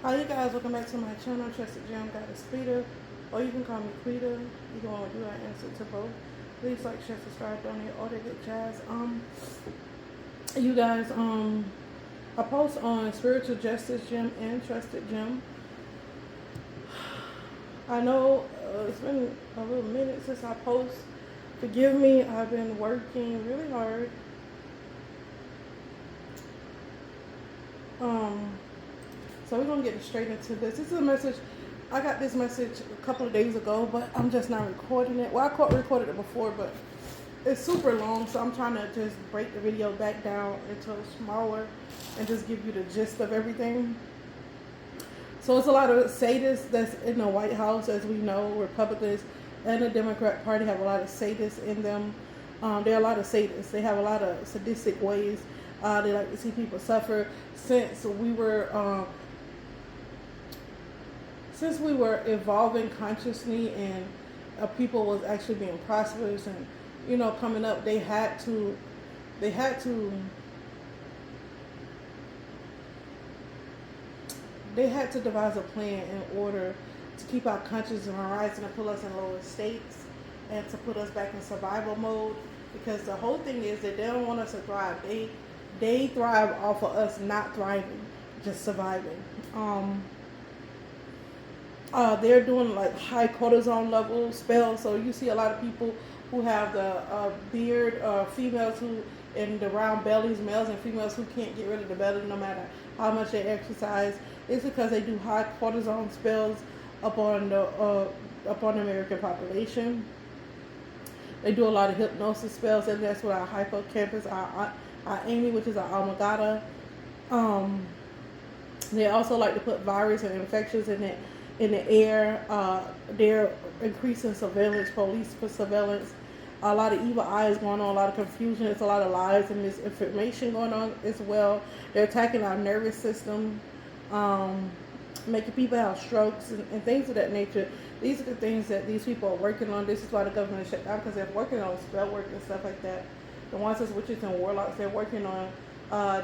Hi you guys, welcome back to my channel, Trusted Gem Goddess Quita, or you can call me Quita. Either one will do, I answer to both. Please like, share, subscribe, donate, all that good jazz. You guys, I post on Spiritual Justice Gem and Trusted Gem. I know it's been a little minute since I post. Forgive me, I've been working really hard. So we're gonna get straight into this. This is a message. I got this message a couple of days ago, but I'm just not recording it. Well, I recorded it before, but it's super long, so I'm trying to just break the video back down into smaller and just give you the gist of everything. So it's a lot of sadists that's in the White House, as we know. Republicans and the Democrat Party have a lot of sadists in them. There are a lot of sadists. They have a lot of sadistic ways. They like to see people suffer. Since we were evolving consciously and people was actually being prosperous and coming up, they had to devise a plan in order to keep our consciousness from rising and put us in lower states and to put us back in survival mode, because the whole thing is that they don't want us to thrive. They thrive off of us not thriving, just surviving. They're doing like high cortisone level spells. So you see a lot of people who have the beard, females who in the round bellies, males and females who can't get rid of the belly no matter how much they exercise. It's because they do high cortisone spells upon the American population. They do a lot of hypnosis spells, and that's what our hippocampus, our Amy, which is our almagata. They also like to put virus and infections in the air. They're increasing surveillance, police for surveillance. A lot of evil eyes going on, a lot of confusion. There's a lot of lies and misinformation going on as well. They're attacking our nervous system, making people have strokes and things of that nature. These are the things that these people are working on. This is why the government is shut down, because they're working on spell work and stuff like that. The ones that's witches and warlocks, they're working on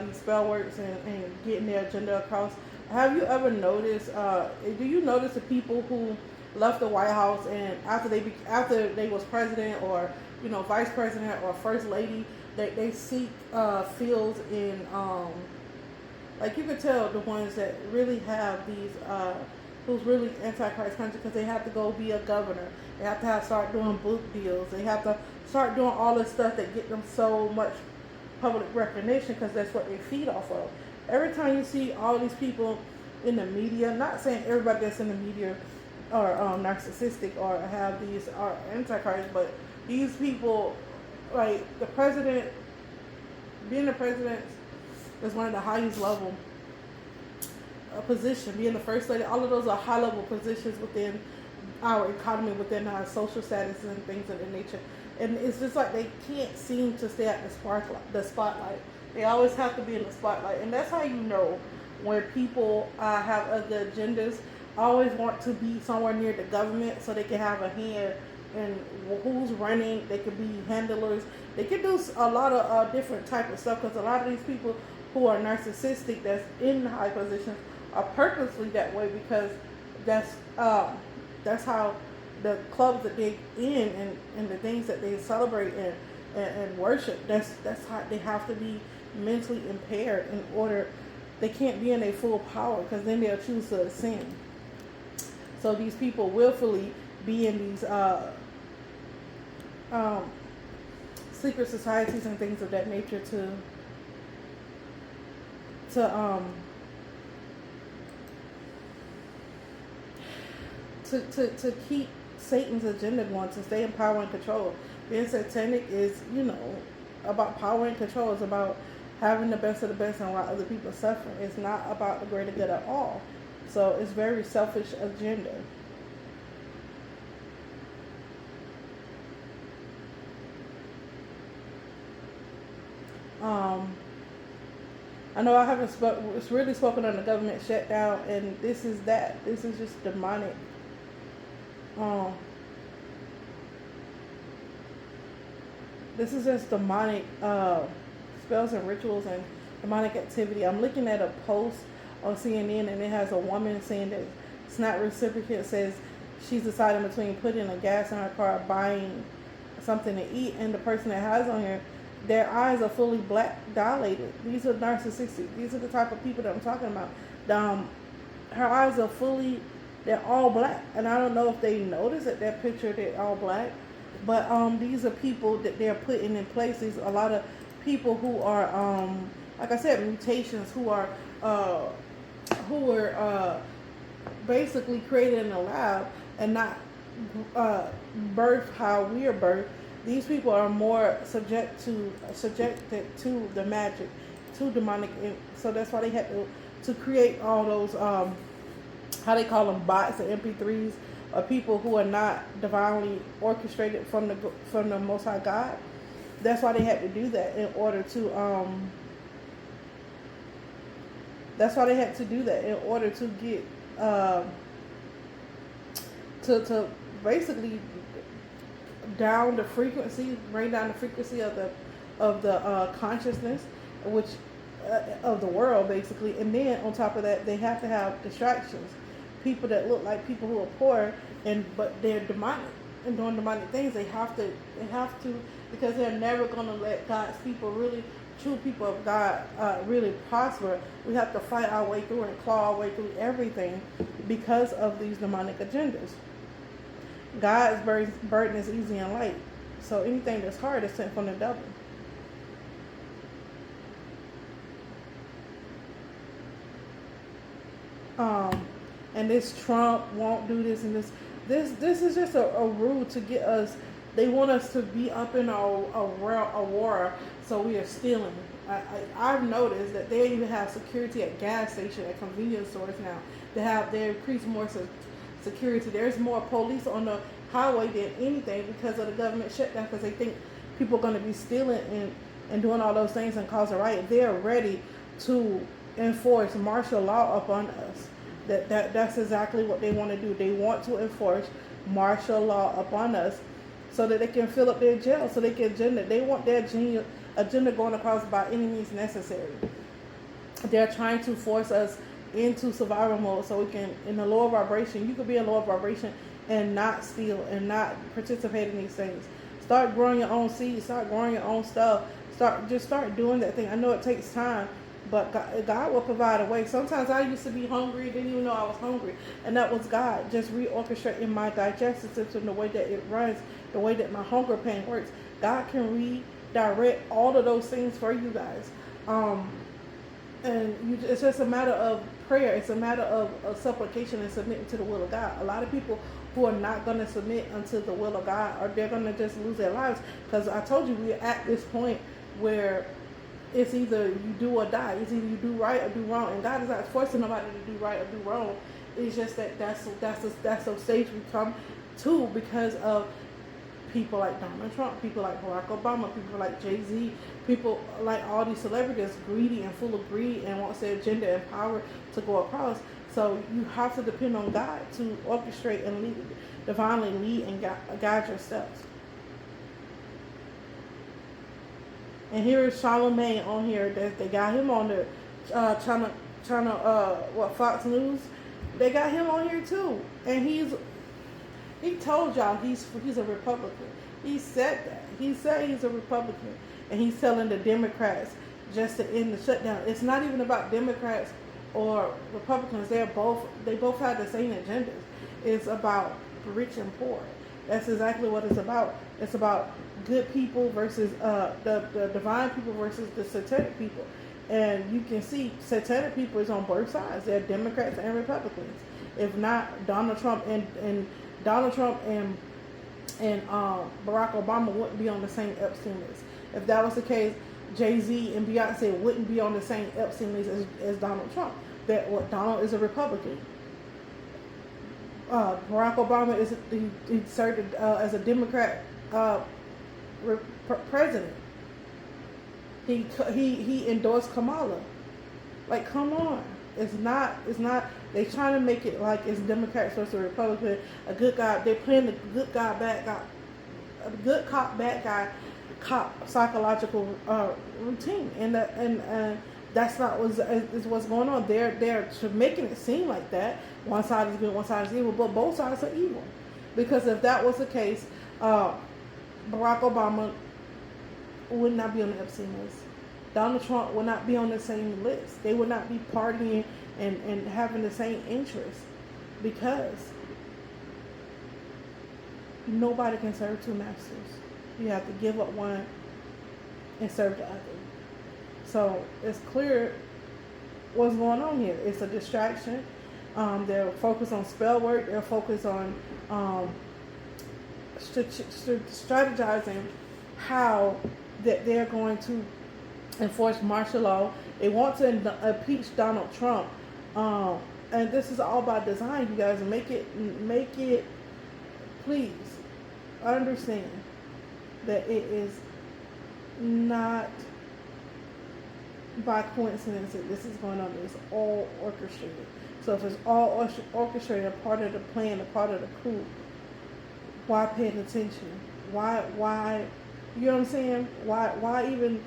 these spell works and getting their agenda across. Have you ever noticed, do you notice the people who left the White House and after they was president or vice president or first lady, they seek fields in like you could tell the ones that really have these who's really anti-Christ country, because they have to go be a governor. They have to start doing book deals. They have to start doing all this stuff that get them so much public recognition, because that's what they feed off of. Every time you see all these people in the media, not saying everybody that's in the media are narcissistic or have these are antichrist, but these people, like the president, being the president is one of the highest level position. Being the first lady, all of those are high level positions within our economy, within our social status and things of that nature. And it's just like they can't seem to stay at the spotlight. They always have to be in the spotlight, and that's how you know when people have other agendas. Always want to be somewhere near the government so they can have a hand in who's running. They could be handlers. They could do a lot of different type of stuff, because a lot of these people who are narcissistic that's in high positions are purposely that way, because that's how the clubs that they in and the things that they celebrate and worship, that's how they have to be mentally impaired in order. They can't be in their full power, because then they'll choose to sin. So these people willfully be in these secret societies and things of that nature to keep Satan's agenda going, to stay in power and control. Being satanic is, about power and control. It's about having the best of the best and while other people suffer. It's not about the greater good at all. So it's very selfish agenda. I know I haven't really spoken on the government shutdown, and this is just demonic. This is just demonic spells and rituals and demonic activity. I'm looking at a post on CNN, and it has a woman saying that SNAP recipient says she's deciding between putting a gas in her car or buying something to eat, and the person that has on here, their eyes are fully black dilated. These are narcissistic. These are the type of people that I'm talking about. Her eyes are fully, they're all black, and I don't know if they notice that picture they're all black, but these are people that they're putting in place. These a lot of people who are like I said, mutations who are basically created in a lab and not birthed how we are birthed. These people are more subjected to the magic, to demonic. So that's why they had to create all those how they call them, bots or MP3s, or people who are not divinely orchestrated from the Most High God. That's why they had to do that in order to That's why they had to do that in order to get to basically down the frequency, bring down the frequency of the consciousness, which of the world basically. And then on top of that, they have to have distractions, people that look like people who are poor but they're demonic and doing demonic things. They have to because they're never going to let God's people, really true people of God, really prosper. We have to fight our way through and claw our way through everything because of these demonic agendas. God's burden is easy and light. So anything that's hard is sent from the devil. And this Trump won't do this, and this is just a rule to get us. They want us to be up in a war, so we are stealing. I've noticed that they even have security at gas stations, at convenience stores now. They increase more security. There's more police on the highway than anything because of the government shutdown, because they think people are going to be stealing and doing all those things and cause a riot. They're ready to enforce martial law upon us. That's exactly what they want to do. They want to enforce martial law upon us so that they can fill up their jail, so they want their agenda going across by any means necessary. They're trying to force us into survival mode so we can, in the lower vibration, you could be in lower vibration and not steal and not participate in these things. Start growing your own seeds, start growing your own stuff, start doing that thing. I know it takes time, but God will provide a way. Sometimes I used to be hungry, didn't even know I was hungry, and that was God just reorchestrating my digestive system, the way that it runs, the way that my hunger pain works. God can redirect all of those things for you guys. It's just a matter of prayer. It's a matter of supplication and submitting to the will of God. A lot of people who are not going to submit unto the will of God, or they're going to just lose their lives, because I told you we're at this point where it's either you do or die. It's either you do right or do wrong, and God is not forcing nobody to do right or do wrong. It's just that's the stage we come to because of people like Donald Trump, people like Barack Obama, people like Jay-Z, people like all these celebrities, greedy and full of greed and wants their agenda and power to go across. So you have to depend on God to orchestrate and divinely lead and guide your steps. And here is Charlemagne on here. They got him on the China Fox News. They got him on here too, and he told y'all he's a Republican. He said that. He said he's a Republican, and he's telling the Democrats just to end the shutdown. It's not even about Democrats or Republicans. They both have the same agendas. It's about rich and poor. That's exactly what it's about. It's about good people versus the divine people versus the satanic people. And you can see satanic people is on both sides. They're Democrats and Republicans. If not, Donald Trump and Barack Obama wouldn't be on the same Epstein list. If that was the case, Jay-Z and Beyonce wouldn't be on the same Epstein list as Donald Trump. Donald is a Republican. Barack Obama he served as a Democrat president. He endorsed Kamala. Like, come on. It's not. They trying to make it like it's Democrats versus Republican. A good guy. They're playing the good guy, bad guy. A good cop, bad guy, cop psychological routine. And That's not what's going on. They're making it seem like that. One side is good, one side is evil, but both sides are evil. Because if that was the case, Barack Obama would not be on the Epstein list. Donald Trump would not be on the same list. They would not be partying and having the same interests, because nobody can serve two masters. You have to give up one and serve the other. So it's clear what's going on here. It's a distraction. They're focused on spell work. They're focused on strategizing how that they're going to enforce martial law. They want to impeach Donald Trump, and this is all by design, you guys. Make it. Please understand that it is not by coincidence that this is going on. It's all orchestrated. So if it's all orchestrated, part of the plan, a part of the coup, why pay attention? Why? You know what I'm saying? Why even?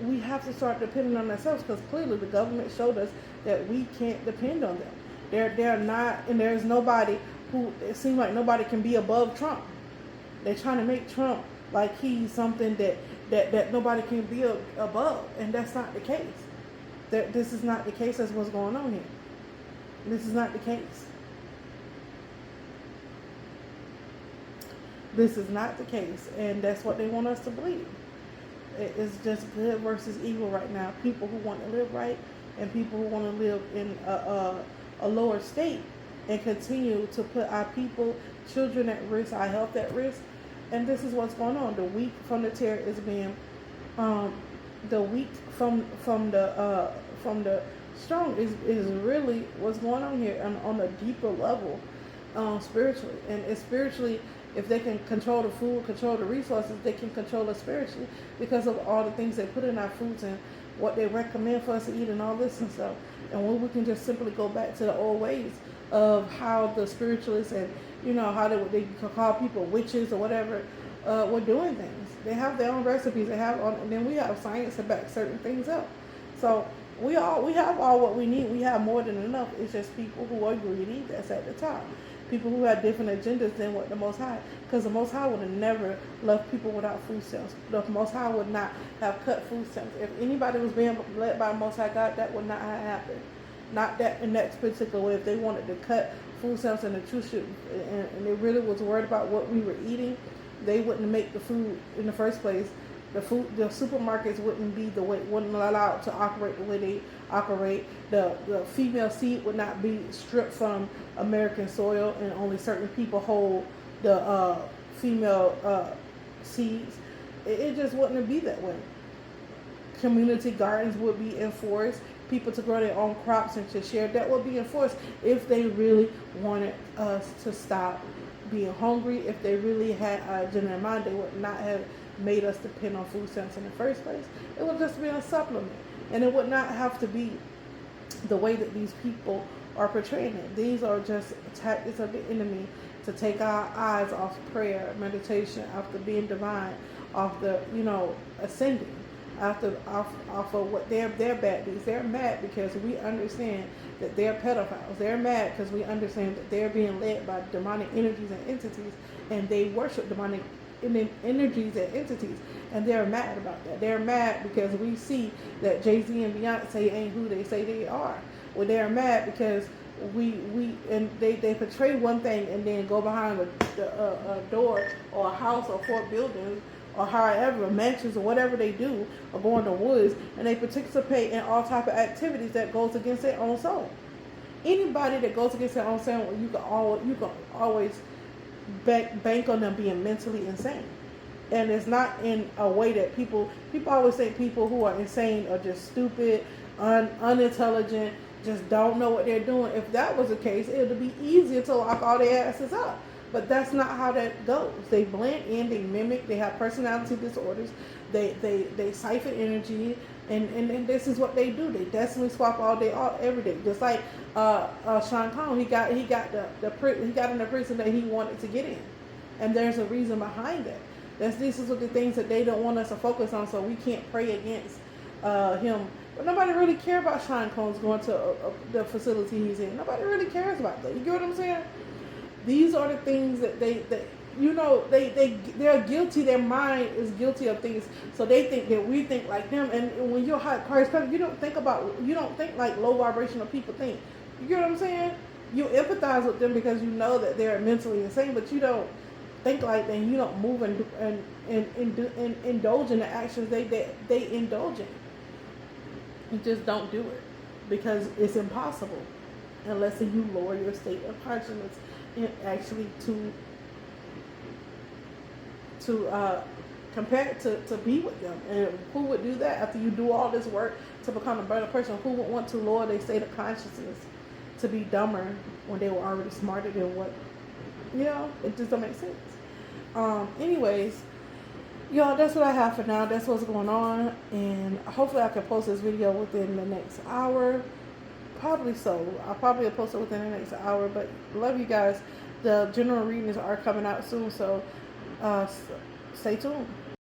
We have to start depending on ourselves, because clearly the government showed us that we can't depend on them. They're not, and there's nobody who, it seems like nobody can be above Trump. They're trying to make Trump like he's something that nobody can be above, and that's not the case. This is not the case. That's what's going on here. This is not the case. This is not the case, and that's what they want us to believe. It's just good versus evil right now. People who want to live right and people who want to live in a lower state and continue to put our people, children at risk, our health at risk. And this is what's going on. The weak from the terror is being, the weak from the strong is really what's going on here on a deeper level, spiritually. And it's spiritually. If they can control the food, control the resources, they can control us spiritually, because of all the things they put in our foods and what they recommend for us to eat and all this and stuff. And when we can just simply go back to the old ways of how the spiritualists and, how they call people witches or whatever, were doing things. They have their own recipes. And then we have science to back certain things up. So we have all what we need. We have more than enough. It's just people who are greedy that's at the top. People who have different agendas than what the Most High, because the Most High would have never left people without food stamps. The Most High would not have cut food stamps. If anybody was being led by the Most High God, that would not have happened. Not that in that particular way. If they wanted to cut food stamps and the truth should, and they really was worried about what we were eating, they wouldn't make the food in the first place. The supermarkets wouldn't allow it to operate the way they operate. The female seed would not be stripped from American soil, and only certain people hold the female seeds. It just wouldn't be that way. Community gardens would be enforced. People to grow their own crops and to share, that would be enforced if they really wanted us to stop being hungry. If they really had a agenda in mind, they would not have made us depend on food stamps in the first place. It would just be a supplement, and it would not have to be the way that these people are portraying it. These are just tactics of the enemy to take our eyes off prayer, meditation, off the being divine, off the ascending, off of what their bad deeds. They're mad because we understand that they're pedophiles. They're mad because we understand that they're being led by demonic energies and entities, and they worship demonic energies and entities, and they're mad about that. They're mad because we see that Jay-Z and Beyonce ain't who they say they are. Well, they're mad because they portray one thing and then go behind a door or a house or 4 buildings or however, mansions or whatever they do, or go in the woods, and they participate in all type of activities that goes against their own soul. Anybody that goes against their own soul, you can always bank on them being mentally insane. And it's not in a way that people always say people who are insane are just stupid, unintelligent, just don't know what they're doing. If that was the case, it would be easier to lock all their asses up. But that's not how that goes. They blend in, they mimic, they have personality disorders, they siphon energy, and this is what they do. They destiny swap all day, every day. Just like Sean Combs, he got in the prison that he wanted to get in, and there's a reason behind that. These are the things that they don't want us to focus on, so we can't pray against him But nobody really care about Sean Combs going to the facility he's in. Nobody really cares about that. You get what I'm saying? These are the things that they're guilty. Their mind is guilty of things, so they think that we think like them. And when you're high Christ, you don't think like low vibrational people think. You get what I'm saying? You empathize with them because you know that they're mentally insane, but you don't think like them. You don't move and indulge in the actions they indulge in. You just don't do it because it's impossible unless you lower your state of consciousness and actually to compare to be with them. And who would do that after you do all this work to become a better person? Who would want to lower their state of consciousness to be dumber when they were already smarter than what? It just don't make sense. Anyways, y'all, that's what I have for now. That's what's going on, and hopefully I can post this video within the next hour. Probably so. I'll probably post it within the next hour, but love you guys. The general readings are coming out soon, so stay tuned.